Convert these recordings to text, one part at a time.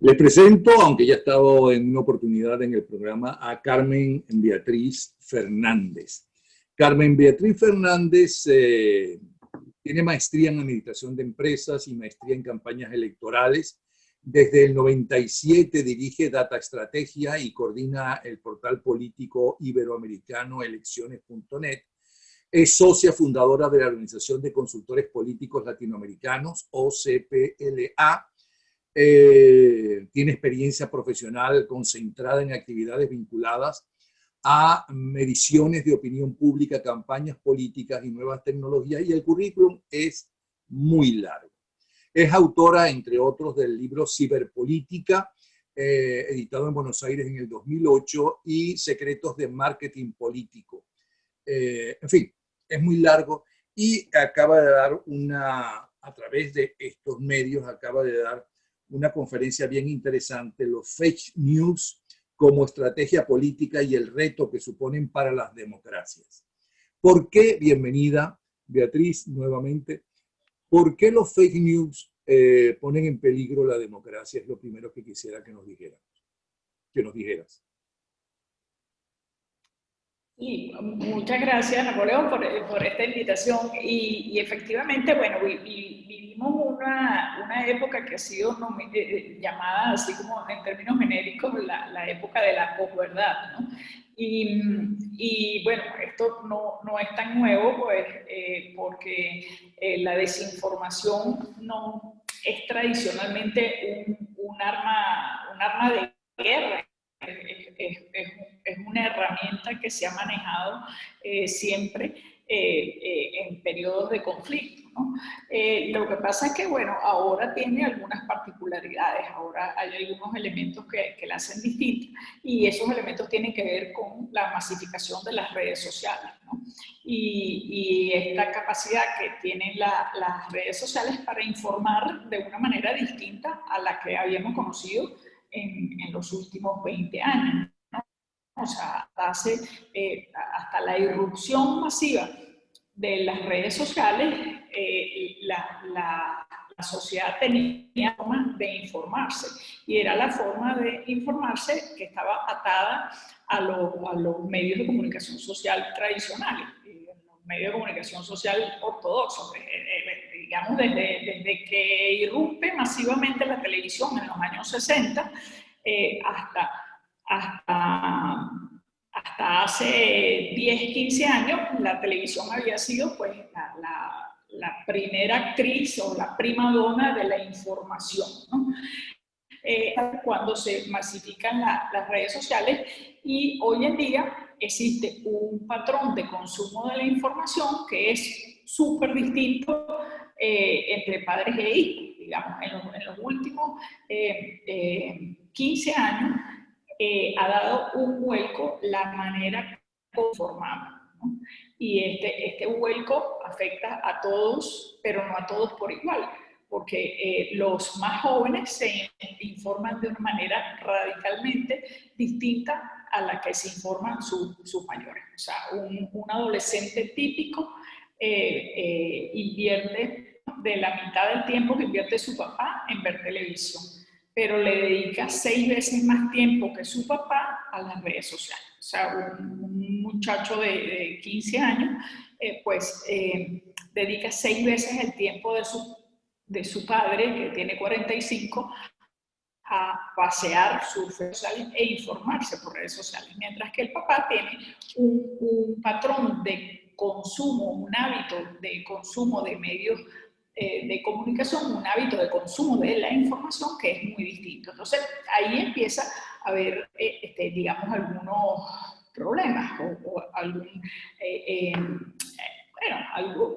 Les presento, aunque ya he estado en una oportunidad en el programa, a Carmen Beatriz Fernández. Carmen Beatriz Fernández tiene maestría en administración de empresas y maestría en campañas electorales. Desde el 97 dirige Data Estrategia y coordina el portal político iberoamericano elecciones.net. Es socia fundadora de la Organización de Consultores Políticos Latinoamericanos, OCPLA. Tiene experiencia profesional concentrada en actividades vinculadas a mediciones de opinión pública, campañas políticas y nuevas tecnologías, y el currículum es muy largo. Es autora, entre otros, del libro Ciberpolítica, editado en Buenos Aires en el 2008, y Secretos de Marketing Político. En fin, es muy largo y acaba de dar a través de estos medios, acaba de dar una conferencia bien interesante, los fake news como estrategia política y el reto que suponen para las democracias. ¿Por qué, bienvenida Beatriz nuevamente, por qué los fake news ponen en peligro la democracia? Es lo primero que quisiera que nos dijeras. Sí, muchas gracias, Napoleón, por esta invitación. Y efectivamente, bueno, vivimos una época que ha sido llamada, así como en términos genéricos, la época de la posverdad, ¿no? Y bueno, esto no es tan nuevo, pues, porque la desinformación no es tradicionalmente un arma de guerra. Es una herramienta que se ha manejado siempre en periodos de conflicto, ¿no? Lo que pasa es que, bueno, ahora tiene algunas particularidades, ahora hay algunos elementos que la hacen distinta, y esos elementos tienen que ver con la masificación de las redes sociales, ¿no? Y esta capacidad que tienen las redes sociales para informar de una manera distinta a la que habíamos conocido en los últimos 20 años, ¿no? O sea, hasta la irrupción masiva de las redes sociales, la sociedad tenía formas de informarse, y era la forma de informarse que estaba atada a los medios de comunicación social tradicionales, los medios de comunicación social ortodoxos, digamos, desde que irrumpe masivamente la televisión en los años 60 hasta hace 10, 15 años, la televisión había sido, pues, la primera actriz o la prima donna de la información, ¿no? Cuando se masifican las redes sociales, y hoy en día existe un patrón de consumo de la información que es súper distinto entre padres e hijos. Digamos, en los últimos 15 años ha dado un vuelco la manera conformada, ¿no? Y este vuelco afecta a todos, pero no a todos por igual, porque los más jóvenes se informan de una manera radicalmente distinta a la que se informan sus mayores. O sea, un adolescente típico invierte de la mitad del tiempo que invierte su papá en ver televisión, pero le dedica 6 veces más tiempo que su papá a las redes sociales. O sea, un muchacho de 15 años, dedica 6 veces el tiempo de su padre, que tiene 45, a pasear sus redes sociales e informarse por redes sociales, mientras que el papá tiene un patrón de consumo, un hábito de consumo de medios de comunicación, un hábito de consumo de la información que es muy distinto. Entonces, ahí empieza a haber, digamos, algunos problemas o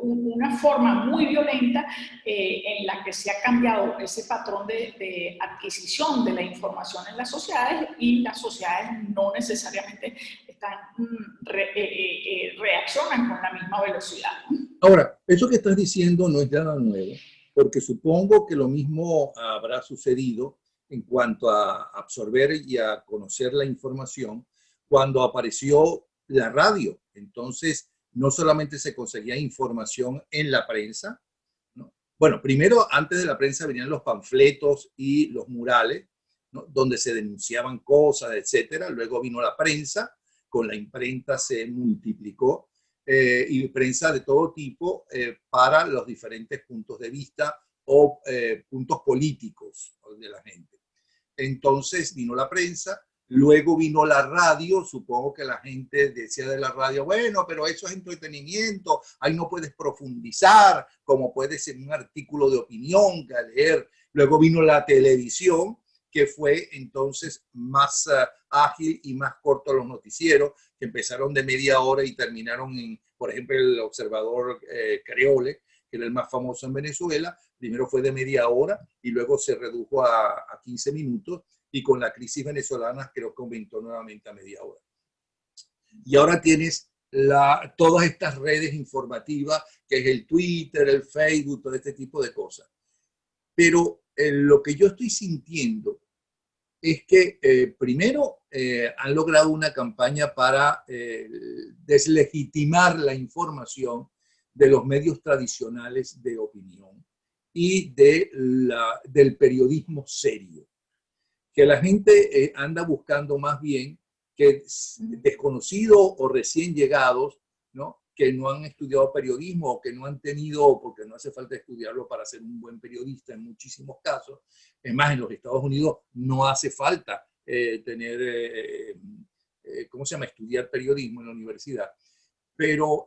una forma muy violenta en la que se ha cambiado ese patrón de adquisición de la información en las sociedades, y las sociedades no necesariamente reaccionan con la misma velocidad. Ahora, eso que estás diciendo no es nada nuevo, porque supongo que lo mismo habrá sucedido en cuanto a absorber y a conocer la información cuando apareció la radio. Entonces, no solamente se conseguía información en la prensa, ¿no? Bueno, primero, antes de la prensa venían los panfletos y los murales, ¿no? Donde se denunciaban cosas, etcétera. Luego vino la prensa, con la imprenta se multiplicó, y prensa de todo tipo para los diferentes puntos de vista o puntos políticos de la gente. Entonces vino la prensa, luego vino la radio. Supongo que la gente decía de la radio, bueno, pero eso es entretenimiento, ahí no puedes profundizar, como puede ser un artículo de opinión que leer. Luego vino la televisión, que fue entonces más ágil y más corto los noticieros, que empezaron de media hora y terminaron en, por ejemplo, el Observador Creole, que era el más famoso en Venezuela. Primero fue de media hora y luego se redujo a 15 minutos, y con la crisis venezolana creo que aumentó nuevamente a media hora. Y ahora tienes todas estas redes informativas, que es el Twitter, el Facebook, todo este tipo de cosas. Pero lo que yo estoy sintiendo es que primero han logrado una campaña para deslegitimar la información de los medios tradicionales de opinión y del periodismo serio, que la gente anda buscando más bien que desconocidos o recién llegados, ¿no? Que no han estudiado periodismo o que no han tenido, porque no hace falta estudiarlo para ser un buen periodista en muchísimos casos. Es más, en los Estados Unidos no hace falta tener, ¿cómo se llama?, estudiar periodismo en la universidad. Pero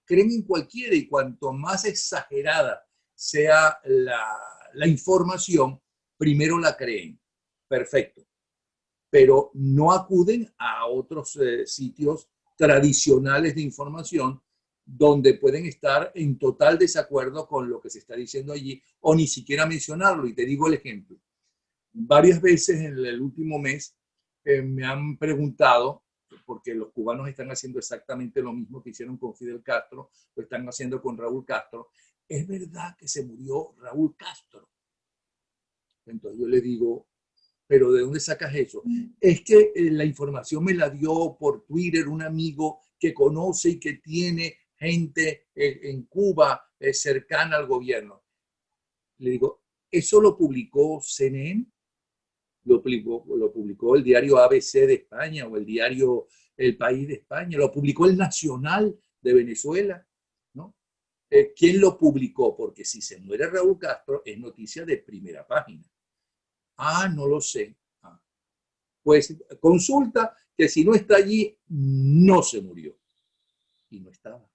creen en cualquiera, y cuanto más exagerada sea la información, primero la creen. Perfecto. Pero no acuden a otros sitios tradicionales de información donde pueden estar en total desacuerdo con lo que se está diciendo allí, o ni siquiera mencionarlo. Y te digo el ejemplo. Varias veces en el último mes me han preguntado, porque los cubanos están haciendo exactamente lo mismo que hicieron con Fidel Castro, lo están haciendo con Raúl Castro. ¿Es verdad que se murió Raúl Castro? Entonces yo le digo, ¿pero de dónde sacas eso? Es que la información me la dio por Twitter un amigo que conoce y que tiene gente en Cuba cercana al gobierno. Le digo, ¿eso lo publicó CNN? ¿Lo publicó el diario ABC de España o el diario El País de España? ¿Lo publicó el Nacional de Venezuela? ¿No? ¿Quién lo publicó? Porque si se muere Raúl Castro es noticia de primera página. Ah, no lo sé. Ah. Pues consulta que si no está allí, no se murió. Y no estaba.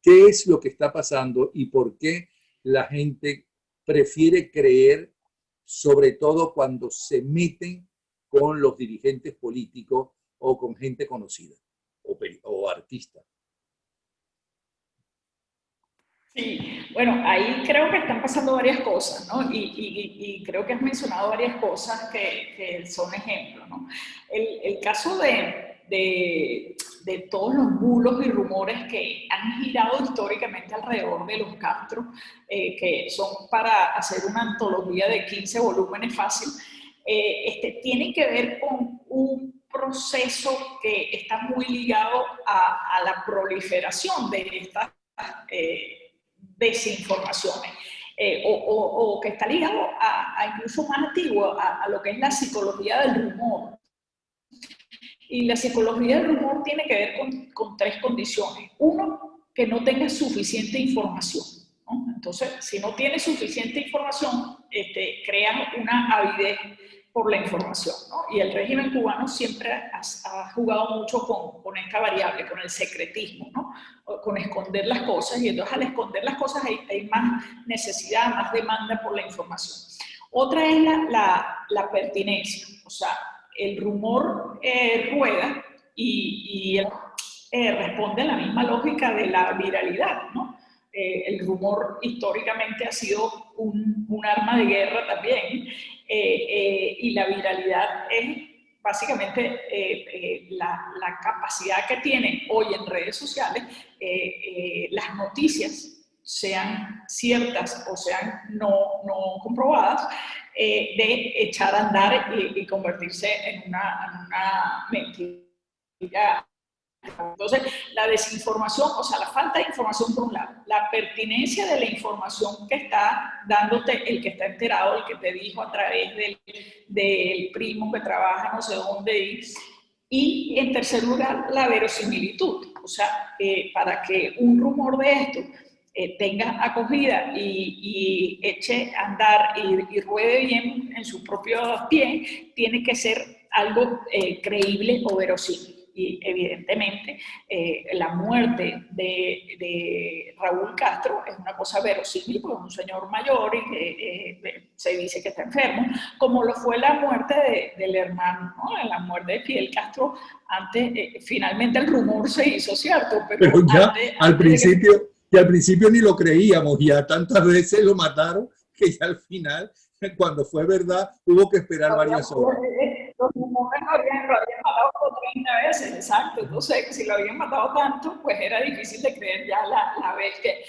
¿Qué es lo que está pasando y por qué la gente prefiere creer, sobre todo cuando se meten con los dirigentes políticos o con gente conocida o artista? Sí, bueno, ahí creo que están pasando varias cosas, ¿no? Y creo que has mencionado varias cosas que son ejemplos, ¿no? El caso de todos los bulos y rumores que han girado históricamente alrededor de los Castro, que son para hacer una antología de 15 volúmenes fácil, tienen que ver con un proceso que está muy ligado a la proliferación de estas desinformaciones, o que está ligado a incluso más antiguo, a lo que es la psicología del rumor. Y la psicología del rumor tiene que ver con tres condiciones. Uno, que no tenga suficiente información, ¿no? Entonces, si no tienes suficiente información, creas una avidez por la información, ¿no? Y el régimen cubano siempre ha jugado mucho con esta variable, con el secretismo, ¿no? Con esconder las cosas, y entonces al esconder las cosas hay más necesidad, más demanda por la información. Otra es la pertinencia, o sea, el rumor rueda y responde a la misma lógica de la viralidad, ¿no? El rumor históricamente ha sido un arma de guerra también, y la viralidad es básicamente la capacidad que tienen hoy en redes sociales las noticias, sean ciertas o sean no comprobadas, de echar a andar y convertirse en una mentira Entonces, la desinformación, o sea, la falta de información por un lado, la pertinencia de la información que está dándote el que está enterado, el que te dijo a través del primo que trabaja no sé dónde, y en tercer lugar, la verosimilitud, o sea, para que un rumor de esto tenga acogida y eche a andar y ruede bien en su propio pie, tiene que ser algo creíble o verosímil. Y evidentemente la muerte de Raúl Castro es una cosa verosímil, porque es un señor mayor y que se dice que está enfermo, como lo fue la muerte del hermano, ¿no? La muerte de Fidel Castro. Antes, finalmente el rumor se hizo cierto, pero ya antes, al antes de que... principio, y al principio ni lo creíamos, ya tantas veces lo mataron que ya al final, cuando fue verdad, hubo que esperar varias horas. Los rumores lo habían matado por 30 veces, exacto. Entonces, si lo habían matado tanto, pues era difícil de creer ya la vez que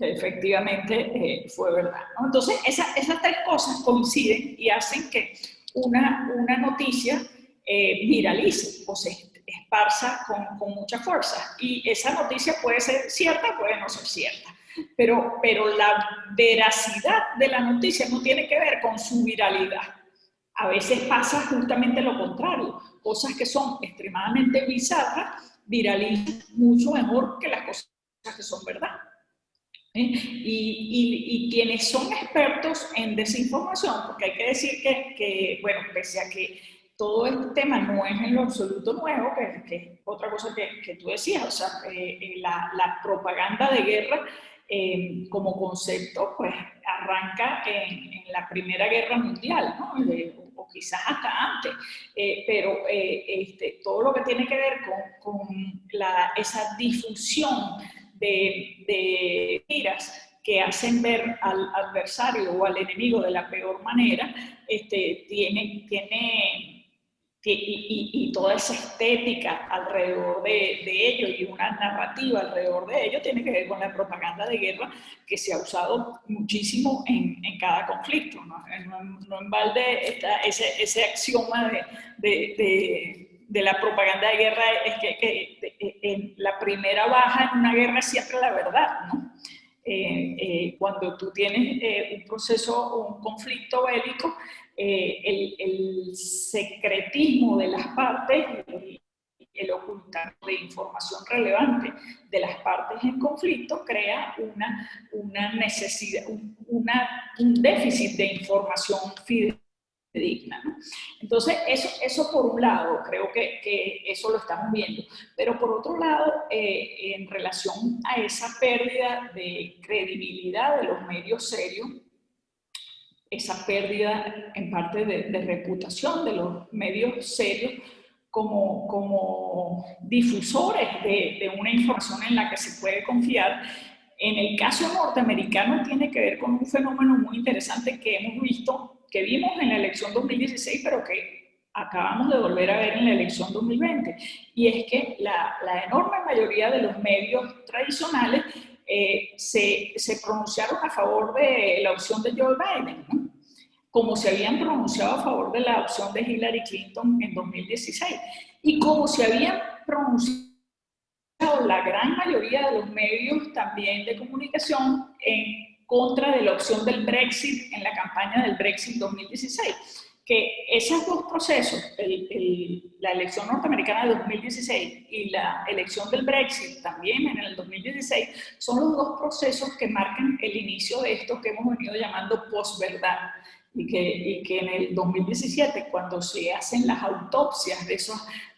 efectivamente fue verdad, ¿no? Entonces, esas tres cosas coinciden y hacen que una noticia viralice o se esparza con mucha fuerza. Y esa noticia puede ser cierta, puede no ser cierta. Pero la veracidad de la noticia no tiene que ver con su viralidad. A veces pasa justamente lo contrario. Cosas que son extremadamente bizarras viralizan mucho mejor que las cosas que son verdad. Y quienes son expertos en desinformación, porque hay que decir que bueno, pese a que todo este tema no es en lo absoluto nuevo, que es otra cosa que tú decías, o sea, la propaganda de guerra como concepto, pues arranca en la Primera Guerra Mundial, ¿no? O quizás hasta antes, pero todo lo que tiene que ver con esa difusión de mentiras que hacen ver al adversario o al enemigo de la peor manera, y toda esa estética alrededor de ello y una narrativa alrededor de ello tiene que ver con la propaganda de guerra que se ha usado muchísimo en cada conflicto, ¿no? No en balde ese axioma de la propaganda de guerra es que la primera baja en una guerra es siempre la verdad, ¿no? Cuando tú tienes un proceso, un conflicto bélico, el secretismo de las partes, el ocultamiento de información relevante de las partes en conflicto crea una necesidad, un déficit de información fidedigna, ¿no? Entonces, eso por un lado, creo que eso lo estamos viendo. Pero por otro lado, en relación a esa pérdida de credibilidad de los medios serios, esa pérdida en parte de reputación de los medios serios como difusores de una información en la que se puede confiar. En el caso norteamericano tiene que ver con un fenómeno muy interesante que hemos visto, que vimos en la elección 2016, pero que acabamos de volver a ver en la elección 2020, y es que la enorme mayoría de los medios tradicionales se pronunciaron a favor de la opción de Joe Biden, ¿no? Como se habían pronunciado a favor de la opción de Hillary Clinton en 2016, y como se habían pronunciado la gran mayoría de los medios también de comunicación en contra de la opción del Brexit en la campaña del Brexit 2016. Que esos dos procesos, la elección norteamericana de 2016 y la elección del Brexit también en el 2016, son los dos procesos que marcan el inicio de esto que hemos venido llamando posverdad. Y que en el 2017, cuando se hacen las autopsias de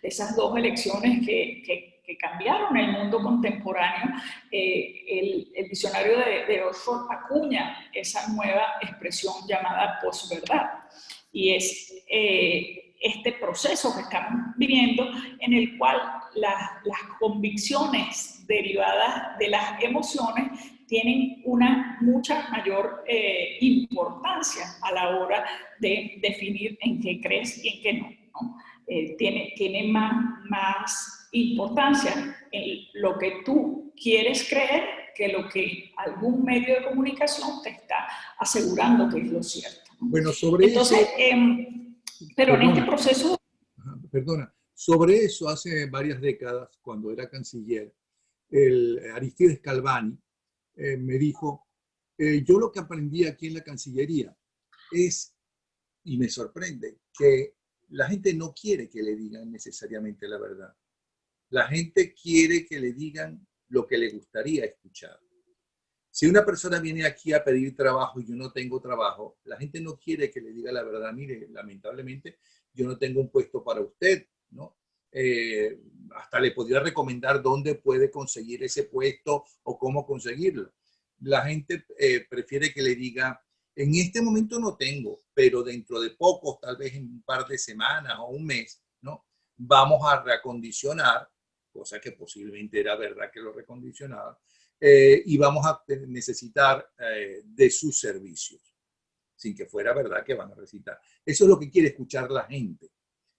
esas dos elecciones que cambiaron el mundo contemporáneo, el diccionario de Oxford acuña esa nueva expresión llamada posverdad. Y es este proceso que estamos viviendo en el cual las convicciones derivadas de las emociones tienen una mucha mayor importancia a la hora de definir en qué crees y en qué no, ¿no? Tiene más importancia en lo que tú quieres creer que lo que algún medio de comunicación te está asegurando que es lo cierto, ¿no? Bueno, sobre Entonces, eso... pero perdona, en este proceso... perdona, Sobre eso, hace varias décadas, cuando era canciller, el Aristides Calvani me dijo, yo lo que aprendí aquí en la Cancillería es, y me sorprende, que la gente no quiere que le digan necesariamente la verdad. La gente quiere que le digan lo que le gustaría escuchar. Si una persona viene aquí a pedir trabajo y yo no tengo trabajo, la gente no quiere que le diga la verdad. Mire, lamentablemente yo no tengo un puesto para usted, ¿no? Hasta le podría recomendar dónde puede conseguir ese puesto o cómo conseguirlo. La gente prefiere que le diga, en este momento no tengo, pero dentro de poco, tal vez en un par de semanas o un mes, ¿no? Vamos a reacondicionar, cosa que posiblemente era verdad que lo recondicionaba, y vamos a necesitar de sus servicios, sin que fuera verdad que van a necesitar. Eso es lo que quiere escuchar la gente.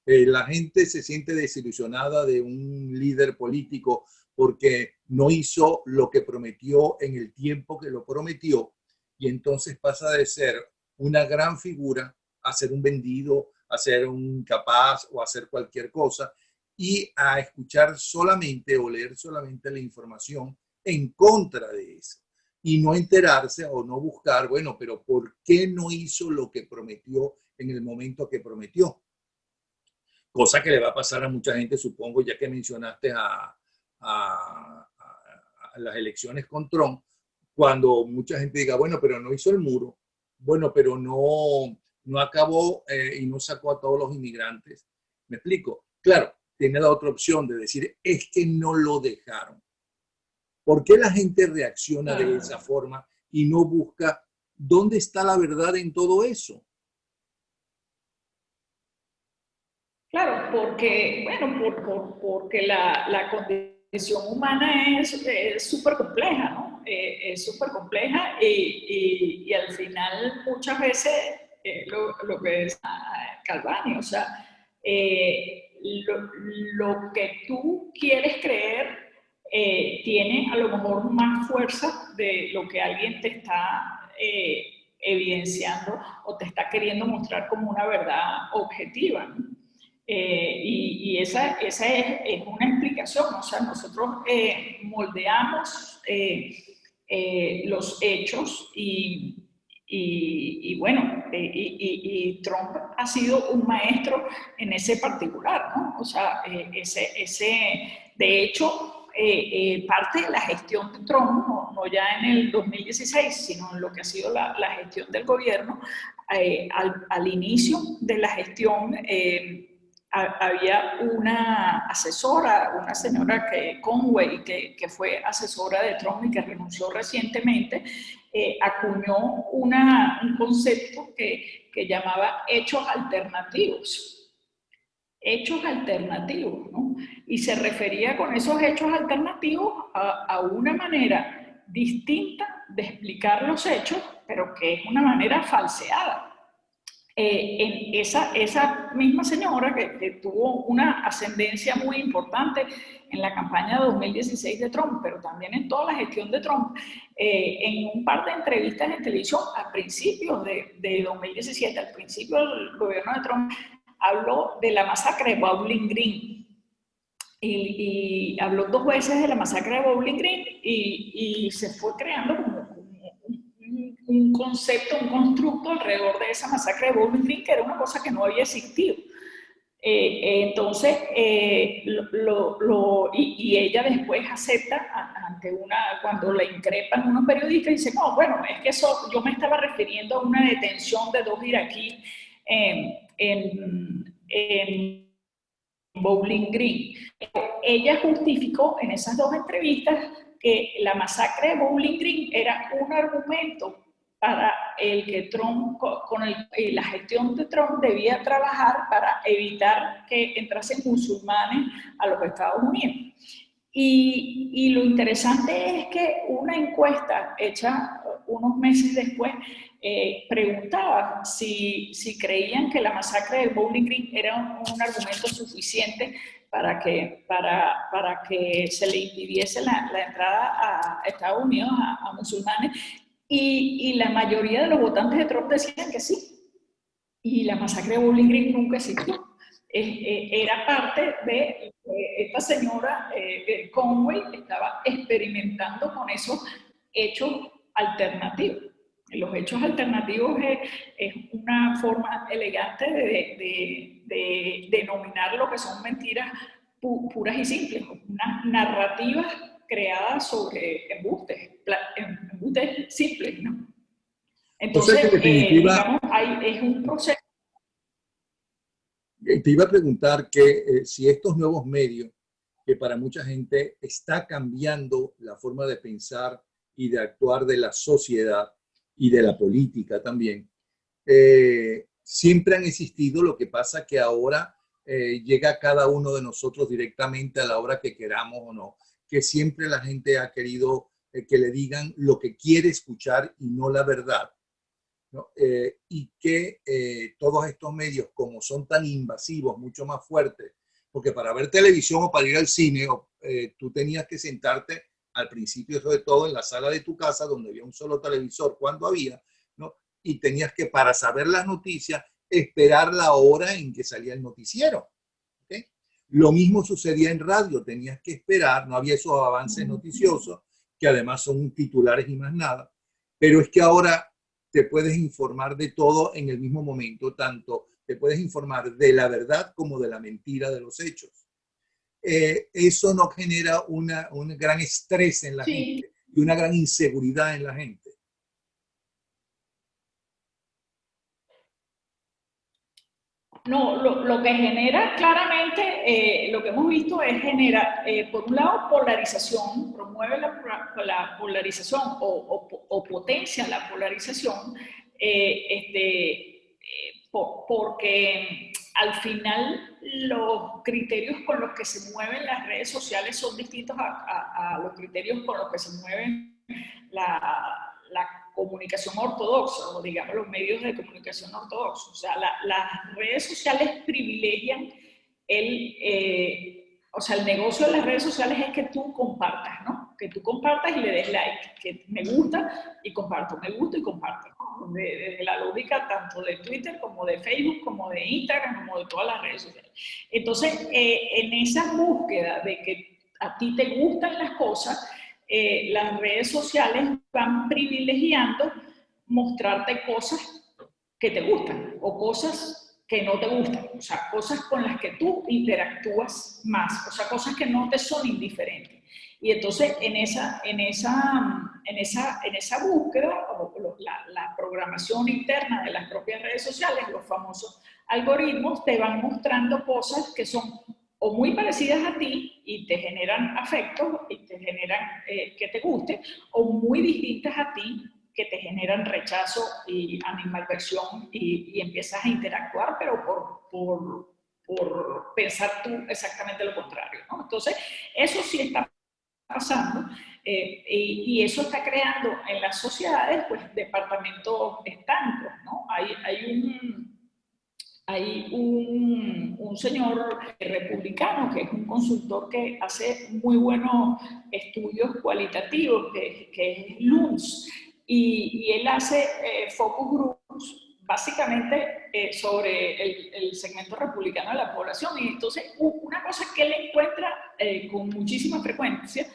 La gente se siente desilusionada de un líder político porque no hizo lo que prometió en el tiempo que lo prometió, y entonces pasa de ser una gran figura a ser un vendido, a ser un capaz o a hacer cualquier cosa, y a escuchar solamente o leer solamente la información en contra de eso y no enterarse o no buscar, bueno, pero ¿por qué no hizo lo que prometió en el momento que prometió? Cosa que le va a pasar a mucha gente, supongo, ya que mencionaste a las elecciones con Trump, cuando mucha gente diga, bueno, pero no hizo el muro, bueno, pero no acabó y no sacó a todos los inmigrantes. ¿Me explico? Claro, tiene la otra opción de decir, es que no lo dejaron. ¿Por qué la gente reacciona de esa forma y no busca dónde está la verdad en todo eso? Claro, porque, bueno, porque la condición humana es súper compleja, ¿no? Es súper compleja y al final muchas veces lo que es Calvani, o sea, lo que tú quieres creer tiene a lo mejor más fuerza de lo que alguien te está evidenciando o te está queriendo mostrar como una verdad objetiva, ¿no? Y esa es una explicación, o sea, nosotros moldeamos los hechos y bueno, y Trump ha sido un maestro en ese particular, ¿no? O sea, de hecho, parte de la gestión de Trump, no ya en el 2016, sino en lo que ha sido la gestión del gobierno, al inicio de la gestión, había una asesora, una señora Conway, que fue asesora de Trump y que renunció recientemente, acuñó un concepto que llamaba hechos alternativos. Hechos alternativos, ¿no? Y se refería con esos hechos alternativos a una manera distinta de explicar los hechos, pero que es una manera falseada. En esa misma señora que tuvo una ascendencia muy importante en la campaña de 2016 de Trump, pero también en toda la gestión de Trump, en un par de entrevistas en televisión a principios de 2017, al principio del gobierno de Trump, habló de la masacre de Bowling Green. Y habló 2 veces de la masacre de Bowling Green y se fue creando como un concepto, un constructo alrededor de esa masacre de Bowling Green, que era una cosa que no había existido. Entonces, y ella después acepta cuando la increpan unos periodistas, dice, no, bueno, es que eso, yo me estaba refiriendo a una detención de 2 iraquíes en Bowling Green. Ella justificó en esas 2 entrevistas que la masacre de Bowling Green era un argumento para el que Trump, con la gestión de Trump, debía trabajar para evitar que entrasen musulmanes a los Estados Unidos. Y lo interesante es que una encuesta hecha unos meses después preguntaba si creían que la masacre de Bowling Green era un argumento suficiente para que se le impidiese la entrada a Estados Unidos a musulmanes, y la mayoría de los votantes de Trump decían que sí. Y la masacre de Bowling Green nunca existió. era parte de esta señora Conway, estaba experimentando con esos hechos alternativos. Los hechos alternativos es una forma elegante de denominar lo que son mentiras puras y simples, unas narrativas creadas sobre embustes simples, ¿no? O sea que en Entonces, definitiva, digamos, es un proceso. te iba a preguntar que si estos nuevos medios, que para mucha gente está cambiando la forma de pensar y de actuar de la sociedad y de la política también, siempre han existido, lo que pasa que ahora llega a cada uno de nosotros directamente a la hora que queramos o no, que siempre la gente ha querido que le digan lo que quiere escuchar y no la verdad, ¿no? Y que todos estos medios, como son tan invasivos, mucho más fuertes, porque para ver televisión o para ir al cine, tú tenías que sentarte al principio, sobre todo en la sala de tu casa, donde había un solo televisor, cuando había, ¿no? Y tenías que, para saber las noticias, esperar la hora en que salía el noticiero. ¿Okay? Lo mismo sucedía en radio, tenías que esperar, no había esos avances noticiosos, que además son titulares y más nada, pero es que ahora te puedes informar de todo en el mismo momento, tanto te puedes informar de la verdad como de la mentira de los hechos. Eso no genera un gran estrés en la Sí. gente y una gran inseguridad en la gente. No, lo que genera claramente, lo que hemos visto es generar, por un lado, polarización, promueve la polarización o potencia la polarización, porque al final los criterios con los que se mueven las redes sociales son distintos a los criterios con los que se mueven la comunicación ortodoxa, o digamos los medios de comunicación ortodoxos. O sea, las redes sociales privilegian o sea, el negocio de las redes sociales es que tú compartas, ¿no? Que tú compartas y le des like, que me gusta y comparto, me gusta y comparto, ¿no? Desde la lógica tanto de Twitter como de Facebook, como de Instagram, como de todas las redes sociales. Entonces, en esa búsqueda de que a ti te gustan las cosas, las redes sociales van privilegiando mostrarte cosas que te gustan o cosas que no te gustan, o sea, cosas con las que tú interactúas más, o sea, cosas que no te son indiferentes. Y entonces en esa búsqueda, o la programación interna de las propias redes sociales, los famosos algoritmos, te van mostrando cosas que son o muy parecidas a ti y te generan afecto y te generan que te guste, o muy distintas a ti que te generan rechazo y animadversión y empiezas a interactuar, pero por pensar tú exactamente lo contrario, ¿no? Entonces, eso sí está pasando y eso está creando en las sociedades, pues, departamentos estancos, ¿no? Hay un señor republicano que es un consultor que hace muy buenos estudios cualitativos, que es Luntz, y él hace focus groups básicamente sobre el segmento republicano de la población. Y entonces una cosa que él encuentra con muchísima frecuencia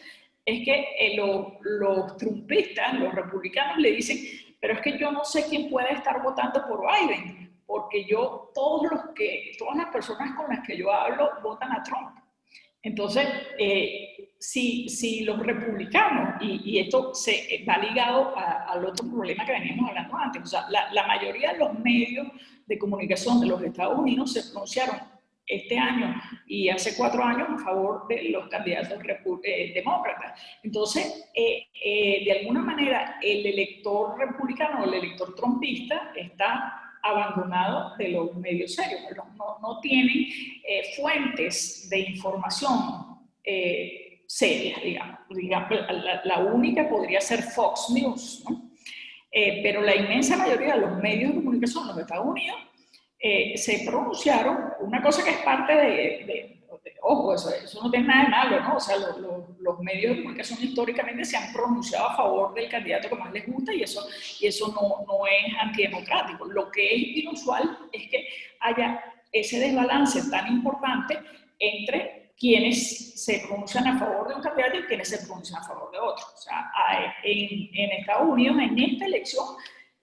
es que los trumpistas, los republicanos, le dicen, pero es que yo no sé quién puede estar votando por Biden, porque todas las personas con las que yo hablo votan a Trump. Entonces, si los republicanos, y esto va ligado al otro problema que veníamos hablando antes, o sea, la mayoría de los medios de comunicación de los Estados Unidos se pronunciaron este año y hace 4 años a favor de los candidatos demócratas. Entonces, de alguna manera, el elector republicano, el elector trumpista, está abandonado de los medios serios, no tienen fuentes de información serias, digamos. La única podría ser Fox News, ¿no? Pero la inmensa mayoría de los medios de comunicación en los Estados Unidos se pronunciaron, una cosa que es parte ojo, eso no tiene nada de malo, ¿no? O sea, los medios de comunicación históricamente se han pronunciado a favor del candidato que más les gusta y eso no es antidemocrático. Lo que es inusual es que haya ese desbalance tan importante entre quienes se pronuncian a favor de un candidato y quienes se pronuncian a favor de otro. O sea, en Estados Unidos, en esta elección,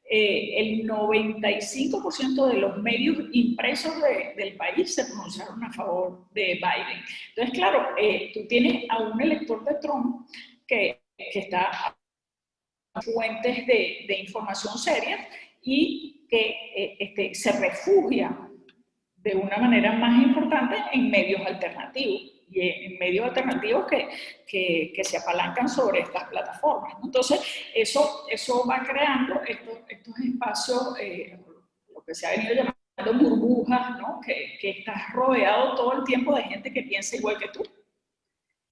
el 95% de los medios impresos del país se pronunciaron a favor de Biden. Entonces, claro, tú tienes a un elector de Trump que está a fuentes de información seria y que se refugia de una manera más importante en medios alternativos, y en medios alternativos que se apalancan sobre estas plataformas, ¿no? Entonces, eso va creando estos espacios, lo que se ha venido llamando burbujas, ¿no? Que estás rodeado todo el tiempo de gente que piensa igual que tú.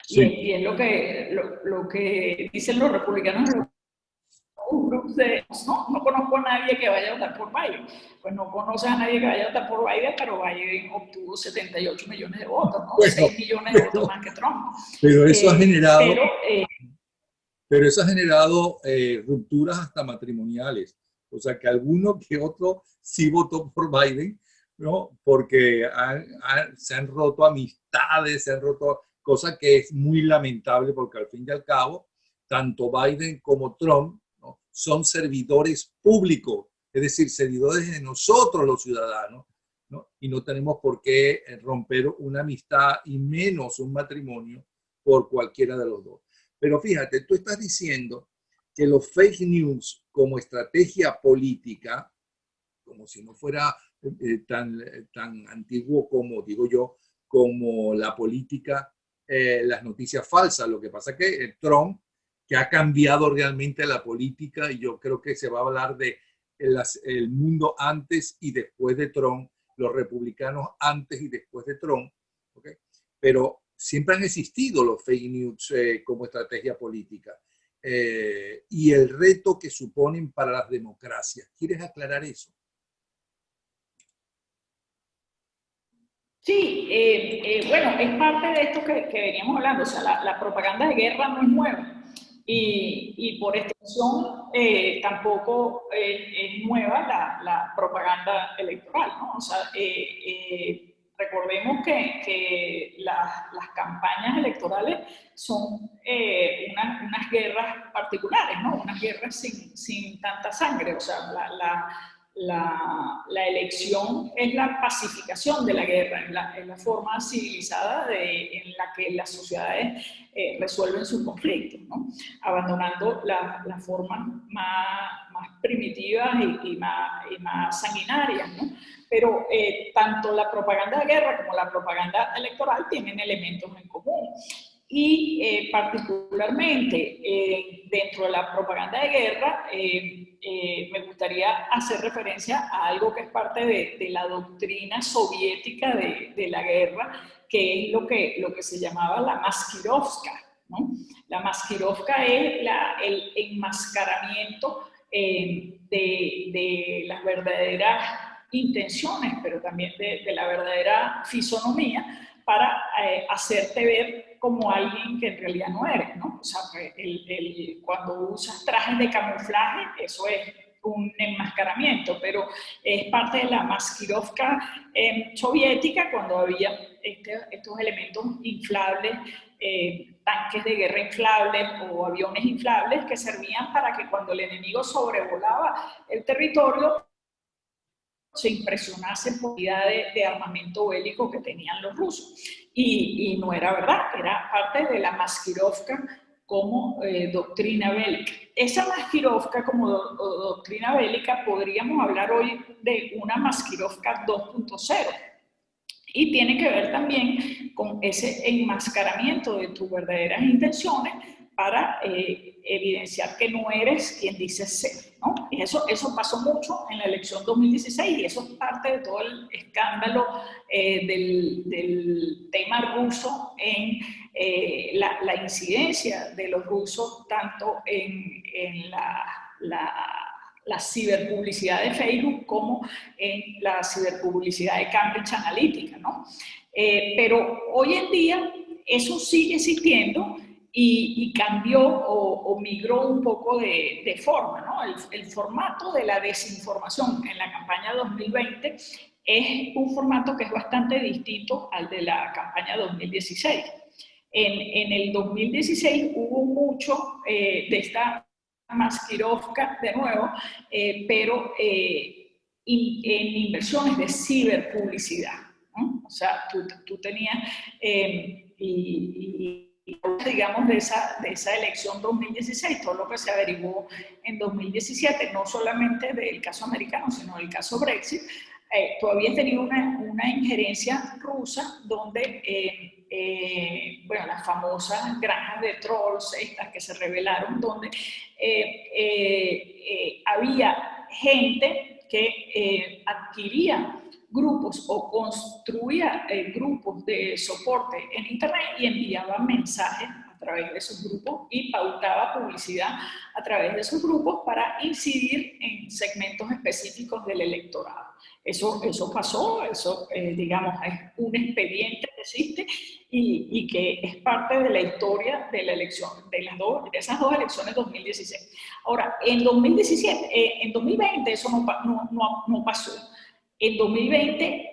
Sí. Y es lo que dicen los republicanos. No conozco a nadie que vaya a votar por Biden. Pues no conoces a nadie que vaya a votar por Biden, pero Biden obtuvo 78 millones de votos, ¿no? Bueno, 6 millones de votos más que Trump. Pero eso ha generado, pero eso ha generado rupturas hasta matrimoniales. O sea, que alguno que otro sí votó por Biden, ¿no? Porque se han roto amistades, se han roto cosas que es muy lamentable, porque al fin y al cabo, tanto Biden como Trump, ¿no? Son servidores públicos, es decir, servidores de nosotros los ciudadanos, ¿no? Y no tenemos por qué romper una amistad y menos un matrimonio por cualquiera de los dos. Pero fíjate, tú estás diciendo que los fake news como estrategia política, como si no fuera tan antiguo como, digo yo, como la política, las noticias falsas. Lo que pasa es que Trump, que ha cambiado realmente la política, y yo creo que se va a hablar de el mundo antes y después de Trump, los republicanos antes y después de Trump, ¿okay? Pero siempre han existido los fake news como estrategia política y el reto que suponen para las democracias. ¿Quieres aclarar eso? Sí, bueno, es parte de esto que veníamos hablando. O sea, la propaganda de guerra no es nueva. Y por extensión tampoco es nueva la propaganda electoral, ¿no? O sea, recordemos que las campañas electorales son unas guerras particulares, ¿no? Unas guerras sin tanta sangre. O sea, la elección es la pacificación de la guerra, es la forma civilizada en la que las sociedades resuelven sus conflictos, ¿no? Abandonando las formas más primitivas y más sanguinarias, ¿no? Pero tanto la propaganda de guerra como la propaganda electoral tienen elementos en común. Y particularmente dentro de la propaganda de guerra me gustaría hacer referencia a algo que es parte de la doctrina soviética de la guerra, que es lo que se llamaba la maskirovka, ¿no? La maskirovka es el enmascaramiento de las verdaderas intenciones, pero también de la verdadera fisonomía, para hacerte ver como alguien que en realidad no eres, ¿no? O sea, cuando usas trajes de camuflaje, eso es un enmascaramiento, pero es parte de la maskirovka soviética, cuando había estos elementos inflables, tanques de guerra inflables o aviones inflables que servían para que cuando el enemigo sobrevolaba el territorio se impresionase por la cantidad de armamento bélico que tenían los rusos. Y no era verdad, era parte de la maskirovka como doctrina bélica. Esa maskirovka como doctrina bélica podríamos hablar hoy de una maskirovka 2.0. Y tiene que ver también con ese enmascaramiento de tus verdaderas intenciones para evidenciar que no eres quien dices ser, ¿no? Y eso pasó mucho en la elección 2016 y eso es parte de todo el escándalo del tema ruso en la incidencia de los rusos tanto en la ciberpublicidad de Facebook como en la ciberpublicidad de Cambridge Analytica, ¿no? Pero hoy en día eso sigue existiendo y cambió o migró un poco de forma, ¿no? El formato de la desinformación en la campaña 2020 es un formato que es bastante distinto al de la campaña 2016. En el 2016 hubo mucho de esta maskirovka de nuevo, pero en inversiones de ciberpublicidad, ¿no? O sea, tú tenías, digamos, de esa elección 2016, todo lo que se averiguó en 2017, no solamente del caso americano, sino del caso Brexit, todavía tenía una injerencia rusa donde, bueno, las famosas granjas de trolls, estas que se revelaron, donde había gente que adquiría grupos o construía grupos de soporte en Internet y enviaba mensajes a través de esos grupos y pautaba publicidad a través de esos grupos para incidir en segmentos específicos del electorado. Eso pasó, eso digamos es un expediente que existe y que es parte de la historia de la elección, de esas dos elecciones 2016. Ahora, en 2020 eso no pasó. En 2020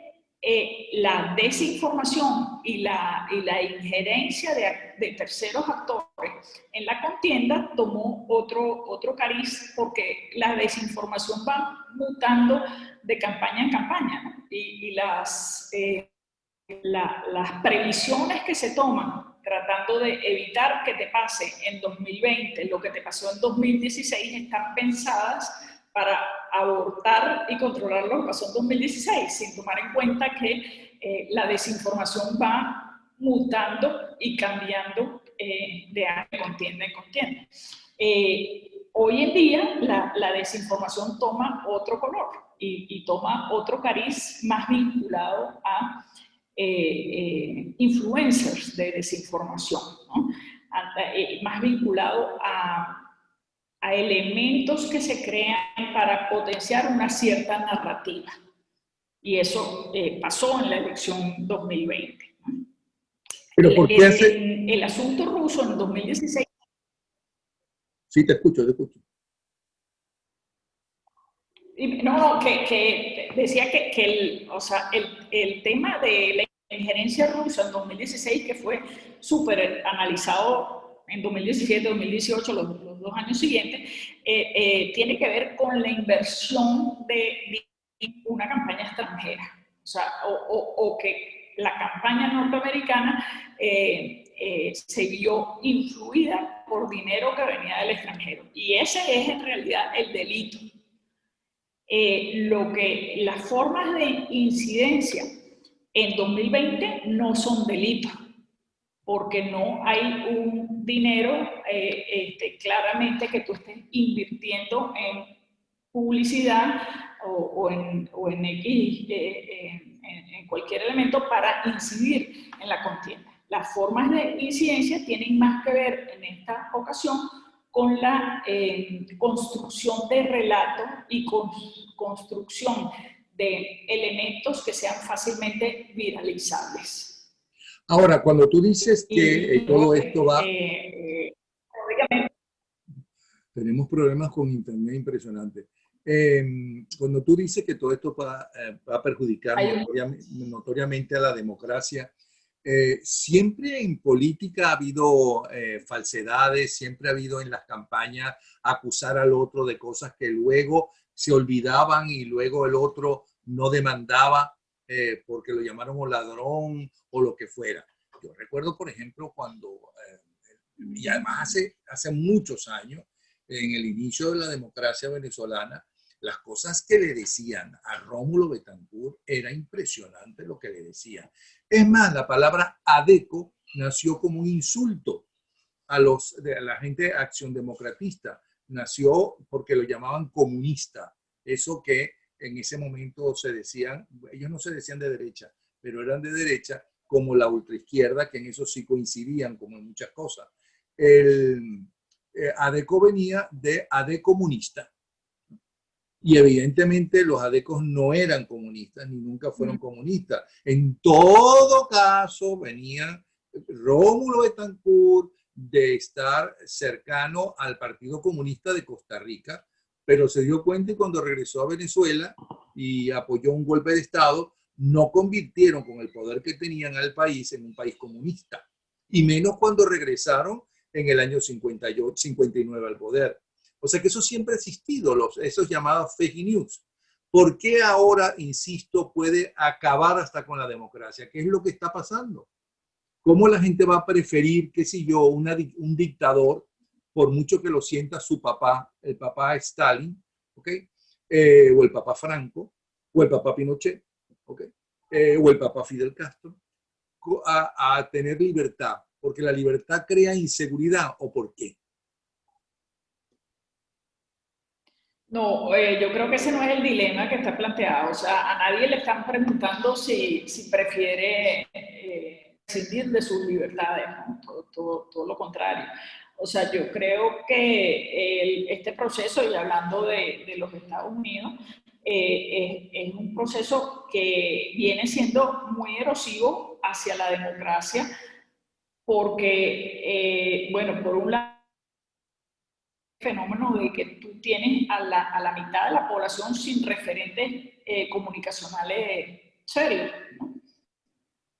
la desinformación y la injerencia de terceros actores en la contienda tomó otro cariz, porque la desinformación va mutando de campaña en campaña, ¿no? Y las previsiones que se toman tratando de evitar que te pase en 2020 lo que te pasó en 2016 están pensadas para abortar y controlar lo que pasó en 2016, sin tomar en cuenta que la desinformación va mutando y cambiando de año en contienda. Hoy en día la desinformación toma otro color y toma otro cariz más vinculado a influencers de desinformación, ¿no? Más vinculado a elementos que se crean para potenciar una cierta narrativa. Y eso pasó en la elección 2020. Pero ¿por qué hace? El asunto ruso en 2016. Sí, te escucho, te escucho. No, que decía que el tema de la injerencia rusa en 2016, que fue súper analizado en 2017, 2018, los 2 años siguientes, tiene que ver con la inversión de una campaña extranjera. O sea, o que la campaña norteamericana se vio influida por dinero que venía del extranjero. Y ese es en realidad el delito. Las formas de incidencia en 2020 no son delitos, porque no hay un dinero claramente que tú estés invirtiendo en publicidad o en X, en cualquier elemento para incidir en la contienda. Las formas de incidencia tienen más que ver en esta ocasión con la construcción de relato y construcción de elementos que sean fácilmente viralizables. Ahora, cuando tú dices que todo esto va... tenemos problemas con internet impresionantes. Cuando tú dices que todo esto va a perjudicar notoriamente a la democracia, siempre en política ha habido falsedades, siempre ha habido en las campañas acusar al otro de cosas que luego se olvidaban y luego el otro no demandaba porque lo llamaron un ladrón o lo que fuera. Yo recuerdo, por ejemplo, cuando, y además hace muchos años, en el inicio de la democracia venezolana, las cosas que le decían a Rómulo Betancourt era impresionante lo que le decían. Es más, la palabra ADECO nació como un insulto a la gente de Acción Democratista. Nació porque lo llamaban comunista. Eso que en ese momento se decían, ellos no se decían de derecha, pero eran de derecha como la ultraizquierda, que en eso sí coincidían como en muchas cosas. ADECO venía de AD comunista. Y evidentemente los adecos no eran comunistas ni nunca fueron comunistas. En todo caso venía Rómulo Betancourt de estar cercano al Partido Comunista de Costa Rica, pero se dio cuenta y cuando regresó a Venezuela y apoyó un golpe de Estado, no convirtieron con el poder que tenían al país en un país comunista, y menos cuando regresaron en el año 58, 59 al poder. O sea que eso siempre ha existido, esos llamados fake news. ¿Por qué ahora, insisto, puede acabar hasta con la democracia? ¿Qué es lo que está pasando? ¿Cómo la gente va a preferir, qué sé yo, un dictador, por mucho que lo sienta su papá, el papá Stalin, ¿ok? O el papá Franco, o el papá Pinochet, ¿ok? O el papá Fidel Castro, a tener libertad? ¿Porque la libertad crea inseguridad o por qué? No, yo creo que ese no es el dilema que está planteado. O sea, a nadie le están preguntando si prefiere prescindir de sus libertades, ¿no? Todo lo contrario. O sea, yo creo que este proceso, y hablando de los Estados Unidos, es un proceso que viene siendo muy erosivo hacia la democracia, porque, bueno, por un lado, fenómeno de que tú tienes a la mitad de la población sin referentes comunicacionales serios, ¿no?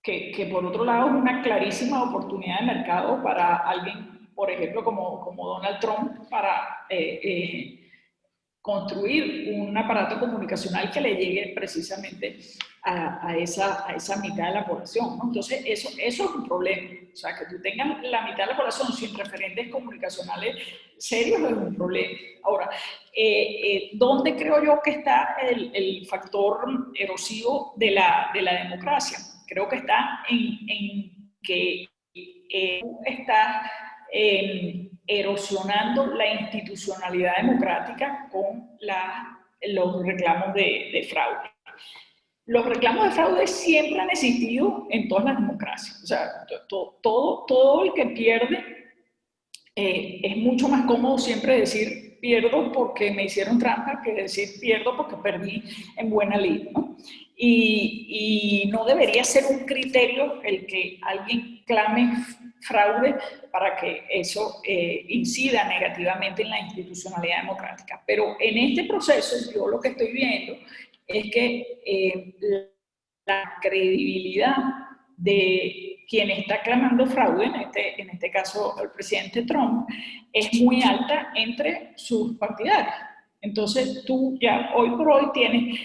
Que por otro lado es una clarísima oportunidad de mercado para alguien, por ejemplo, como Donald Trump, para construir un aparato comunicacional que le llegue precisamente a esa mitad de la población, ¿no? Entonces, eso es un problema. O sea, que tú tengas la mitad de la población sin referentes comunicacionales serios es un problema. Ahora, ¿dónde creo yo que está el factor erosivo de la democracia? Creo que está en que está erosionando la institucionalidad democrática con los reclamos de fraude. Los reclamos de fraude siempre han existido en todas las democracias. O sea, todo el que pierde es mucho más cómodo siempre decir pierdo porque me hicieron trampa que decir pierdo porque perdí en buena lid, ¿no? Y no debería ser un criterio el que alguien clame fraude para que eso incida negativamente en la institucionalidad democrática. Pero en este proceso yo lo que estoy viendo es que la credibilidad de quien está clamando fraude, en este caso el presidente Trump, es muy alta entre sus partidarios. Entonces tú ya hoy por hoy tienes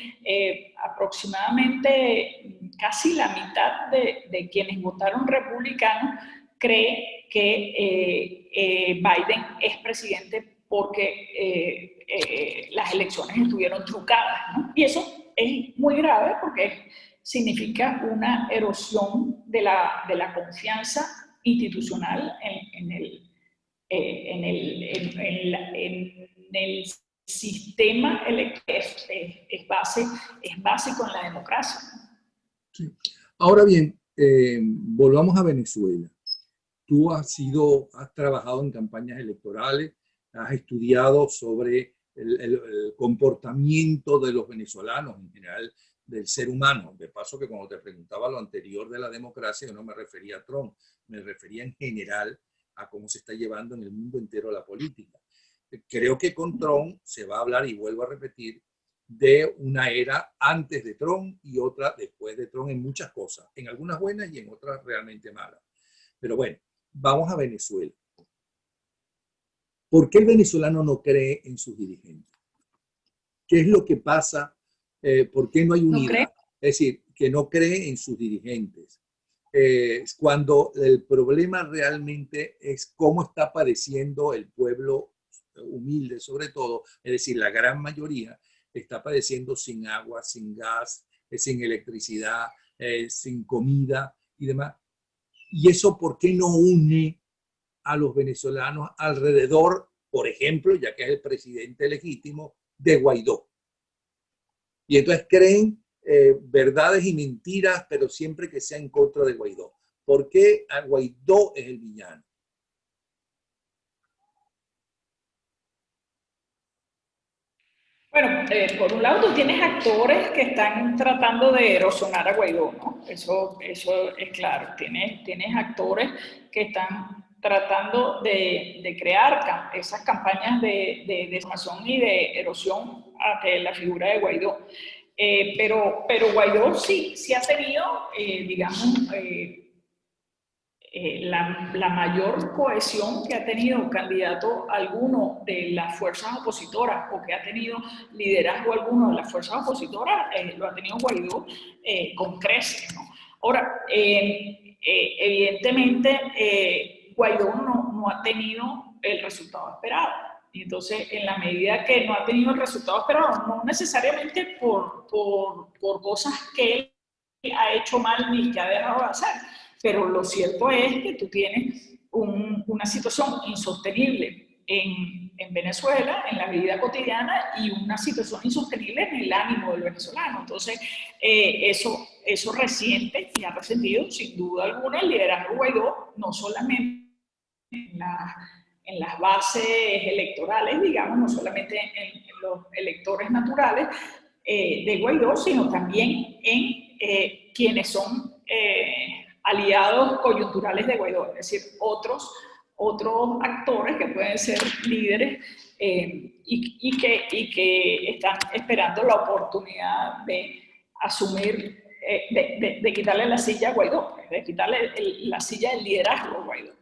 aproximadamente casi la mitad de quienes votaron republicano cree que Biden es presidente porque las elecciones estuvieron trucadas, ¿no? Y eso es muy grave porque significa una erosión de la confianza institucional en el sistema electoral. Es básico en la democracia. Sí. Ahora bien, volvamos a Venezuela. Tú has trabajado en campañas electorales, has estudiado sobre el comportamiento de los venezolanos en general, del ser humano. De paso que cuando te preguntaba lo anterior de la democracia, yo no me refería a Trump, me refería en general a cómo se está llevando en el mundo entero la política. Creo que con Trump se va a hablar, y vuelvo a repetir, de una era antes de Trump y otra después de Trump en muchas cosas, en algunas buenas y en otras realmente malas. Pero bueno, vamos a Venezuela. ¿Por qué el venezolano no cree en sus dirigentes? ¿Qué es lo que pasa? ¿Por qué no hay unidad? Es decir, que no cree en sus dirigentes. Cuando el problema realmente es cómo está padeciendo el pueblo humilde, sobre todo, es decir, la gran mayoría está padeciendo sin agua, sin gas, sin electricidad, sin comida y demás. ¿Y eso por qué no une a los venezolanos alrededor, por ejemplo, ya que es el presidente legítimo, de Guaidó? Y entonces creen verdades y mentiras, pero siempre que sea en contra de Guaidó. ¿Por qué a Guaidó es el villano? Bueno, por un lado tú tienes actores que están tratando de erosionar a Guaidó, ¿no? Eso es claro. Tienes actores que están tratando de crear esas campañas de desinformación y de erosión ante la figura de Guaidó. Pero Guaidó sí ha tenido, digamos, la mayor cohesión que ha tenido candidato alguno de las fuerzas opositoras o que ha tenido liderazgo alguno de las fuerzas opositoras, lo ha tenido Guaidó con creces, ¿no? Ahora, evidentemente, Guaidó no ha tenido el resultado esperado. Y entonces, en la medida que no ha tenido el resultado esperado, no necesariamente por cosas que él ha hecho mal ni que ha dejado de hacer, pero lo cierto es que tú tienes una situación insostenible en Venezuela, en la vida cotidiana, y una situación insostenible en el ánimo del venezolano. Entonces, eso resiente y ha resentido, sin duda alguna, el liderazgo de Guaidó, no solamente en las bases electorales, digamos, no solamente en los electores naturales de Guaidó, sino también en quienes son aliados coyunturales de Guaidó, es decir, otros actores que pueden ser líderes y que están esperando la oportunidad de asumir, de quitarle la silla a Guaidó, de quitarle la silla del liderazgo a Guaidó.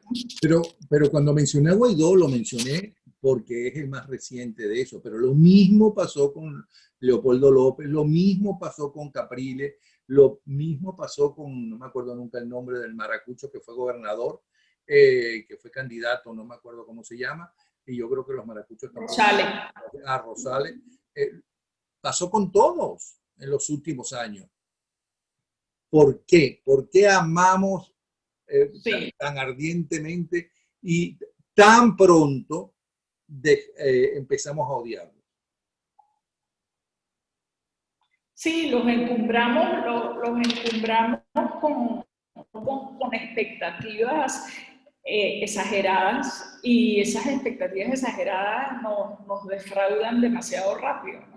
Pero cuando mencioné a Guaidó, lo mencioné porque es el más reciente de eso, pero lo mismo pasó con Leopoldo López, lo mismo pasó con Capriles, lo mismo pasó con, no me acuerdo nunca el nombre del maracucho que fue gobernador, que fue candidato, no me acuerdo cómo se llama, y yo creo que los maracuchos tampoco. Rosales. Rosales. Pasó con todos en los últimos años. ¿Por qué? ¿Por qué amamos sí, tan ardientemente y tan pronto empezamos a odiarlos? Sí, los encumbramos con expectativas exageradas, y esas expectativas exageradas nos defraudan demasiado rápido, ¿no?